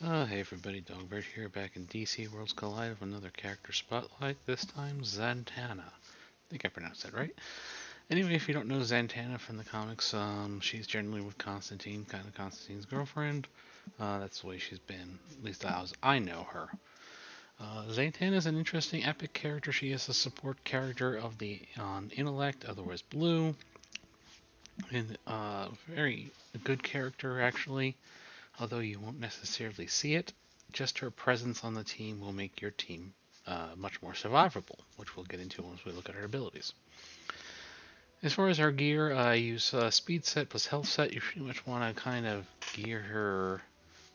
Hey everybody, Dogbird here, back in DC Worlds Collide with another character spotlight, this time Zatana. I think I pronounced that right. Anyway, if you don't know Zatana from the comics, she's generally with Constantine, kind of Constantine's girlfriend. That's the way she's been, at least as I know her. Zatana is an interesting epic character. She is a support character of the intellect, otherwise blue, and very good character actually, although you won't necessarily see it. Just her presence on the team will make your team much more survivable, which we'll get into once we look at her abilities. As far as her gear, I use speed set plus health set. You pretty much want to kind of gear her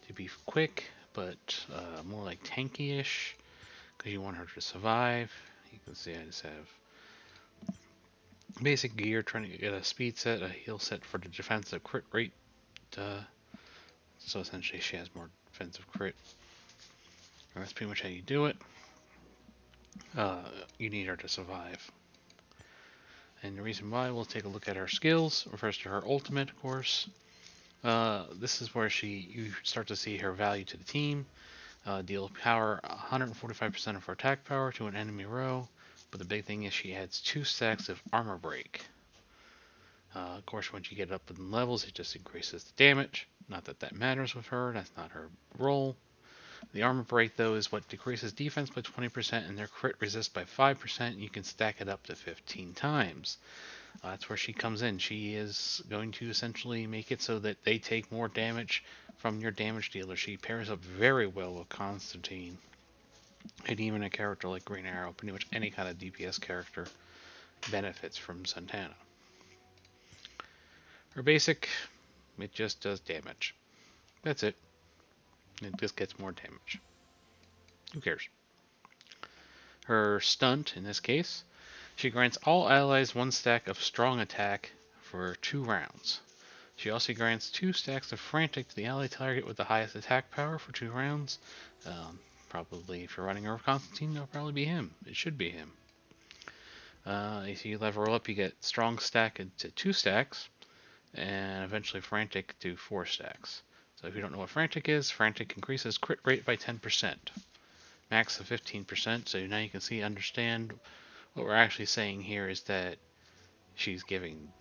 to be quick, but more like tanky-ish, because you want her to survive. You can see I just have basic gear, trying to get a speed set, a heal set for the defensive crit rate. Uh, so essentially she has more defensive crit. And that's pretty much how you do it. Uh, you need her to survive. And the reason why, we'll take a look at her skills. Refers to her ultimate, of course. This is where you start to see her value to the team. Deal power 145% of her attack power to an enemy row. But the big thing is she adds 2 stacks of armor break. Of course, once you get up in levels, it just increases the damage. Not that that matters with her. That's not her role. The armor break, though, is what decreases defense by 20% and their crit resist by 5%. You can stack it up to 15 times. That's where she comes in. She is going to essentially make it so that they take more damage from your damage dealer. She pairs up very well with Constantine. And even a character like Green Arrow, pretty much any kind of DPS character, benefits from Santana. Her basic, it just does damage. That's it. It just gets more damage. Who cares? Her stunt, in this case, she grants all allies 1 stack of strong attack for 2 rounds. She also grants 2 stacks of frantic to the ally target with the highest attack power for 2 rounds. Probably if you're running over Constantine, it'll probably be him. It should be him. If you level up, you get strong stack to 2 stacks, and eventually frantic to 4 stacks. So if you don't know what frantic is, frantic increases crit rate by 10%. Max of 15%, so now you can understand what we're actually saying here is that she's giving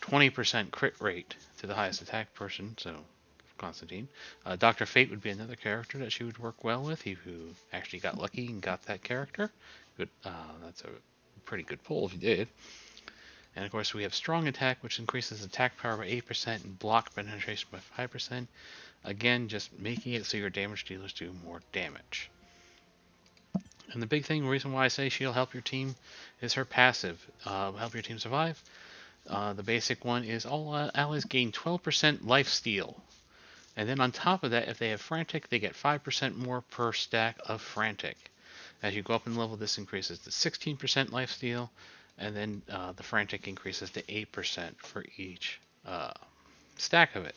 20% crit rate to the highest attack person, so Constantine. Dr. Fate would be another character that she would work well with, who actually got lucky and got that character. Good, that's a pretty good pull if you did. And of course we have strong attack, which increases attack power by 8% and block penetration by 5%. Again, just making it so your damage dealers do more damage. And the big thing, reason why I say she'll help your team, is her passive. Help your team survive. The basic one is all allies gain 12% life steal. And then on top of that, if they have frantic, they get 5% more per stack of frantic. As you go up in level, this increases to 16% life steal, and then the frantic increases to 8% for each stack of it.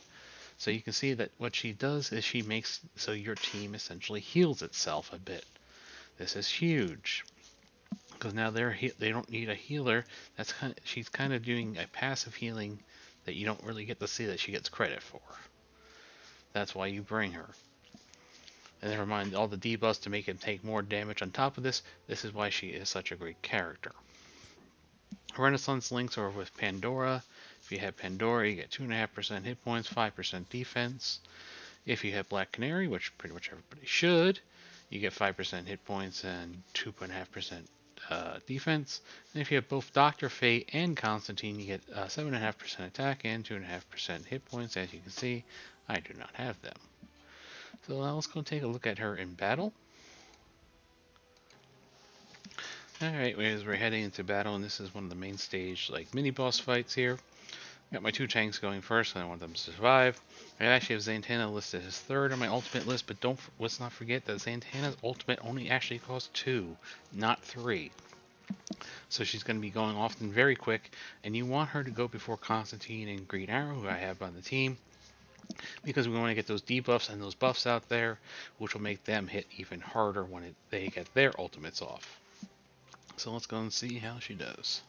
So you can see that what she does is she makes so your team essentially heals itself a bit. This is huge because now they don't need a healer. She's kind of doing a passive healing that you don't really get to see that she gets credit for. That's why you bring her. And never mind all the debuffs to make him take more damage on top of this. This is why she is such a great character. Renaissance links are with Pandora. If you have Pandora, you get 2.5% hit points, 5% defense. If you have Black Canary, which pretty much everybody should, you get 5% hit points and 2.5% defense. And if you have both Dr. Fate and Constantine, you get 7.5% attack and 2.5% hit points. As you can see, I do not have them. So now let's go take a look at her in battle. Alright, as we're heading into battle, and this is one of the main stage mini boss fights here. Got my 2 tanks going first, and I want them to survive. I actually have Zatana listed as 3rd on my ultimate list, but let's not forget that Zatana's ultimate only actually costs 2, not 3. So she's going to be going often very quick, and you want her to go before Constantine and Green Arrow, who I have on the team, because we want to get those debuffs and those buffs out there, which will make them hit even harder when they get their ultimates off. So let's go and see how she does.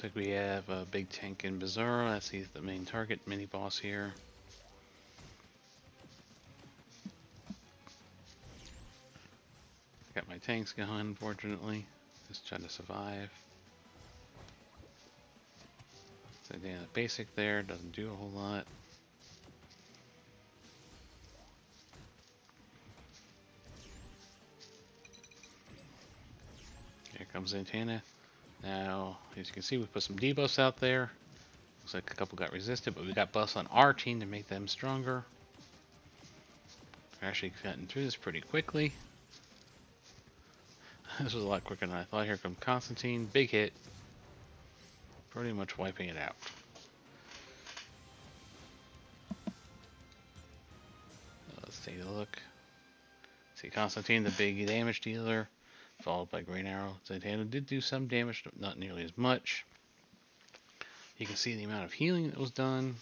Looks like we have a big tank in Bizarro. That's the main target, mini boss here. Got my tanks going, unfortunately. Just trying to survive. So yeah, the basic there doesn't do a whole lot. Here comes Zatana. Now, as you can see, we put some debuffs out there. Looks like a couple got resisted, but we got buffs on our team to make them stronger. We're actually cutting through this pretty quickly. This was a lot quicker than I thought. Here comes Constantine. Big hit. Pretty much wiping it out. Let's take a look. See Constantine, the big damage dealer, followed by Green Arrow. Zatana did do some damage, not nearly as much. You can see the amount of healing that was done.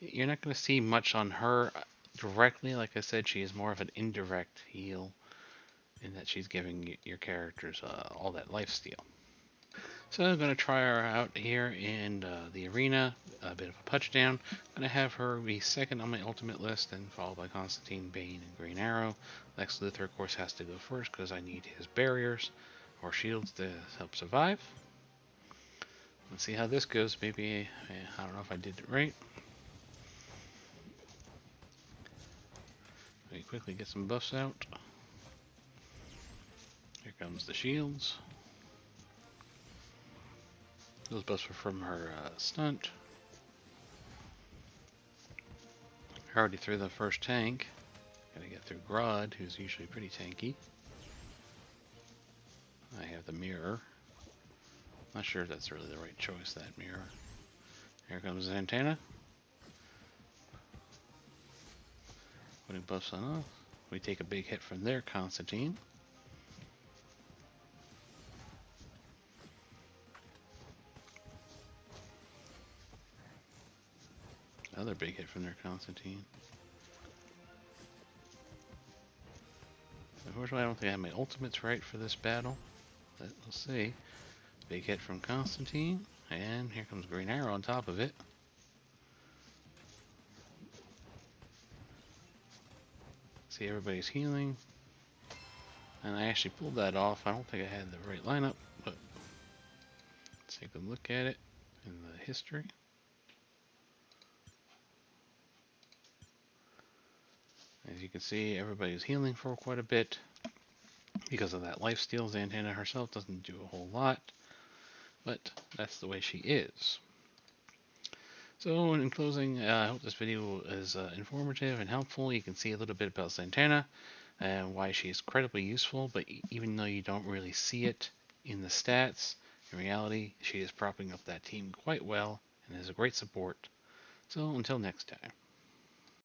You're not going to see much on her directly. Like I said, she is more of an indirect heal in that she's giving your characters all that life steal. So I'm going to try her out here in the arena, a bit of a touchdown. I'm going to have her be second on my ultimate list, and followed by Constantine, Bane, and Green Arrow. Lex Luthor, of course, has to go first because I need his barriers or shields to help survive. Let's see how this goes. Maybe, I don't know if I did it right. Let me quickly get some buffs out. Here comes the shields. Those buffs were from her stunt. Already through the first tank. Gotta get through Grodd, who's usually pretty tanky. I have the mirror. Not sure if that's really the right choice, that mirror. Here comes Zatana. Putting buffs on us. We take a big hit from there, Constantine. Another big hit from there, Constantine. Unfortunately, I don't think I have my ultimates right for this battle. But we'll see. Big hit from Constantine. And here comes Green Arrow on top of it. See, everybody's healing. And I actually pulled that off. I don't think I had the right lineup, but let's take a look at it in the history. As you can see, everybody's healing for quite a bit. Because of that lifesteal, Zatana herself doesn't do a whole lot, but that's the way she is. So in closing, I hope this video is informative and helpful. You can see a little bit about Zatana and why she is incredibly useful, but even though you don't really see it in the stats, in reality, she is propping up that team quite well and is a great support. So until next time.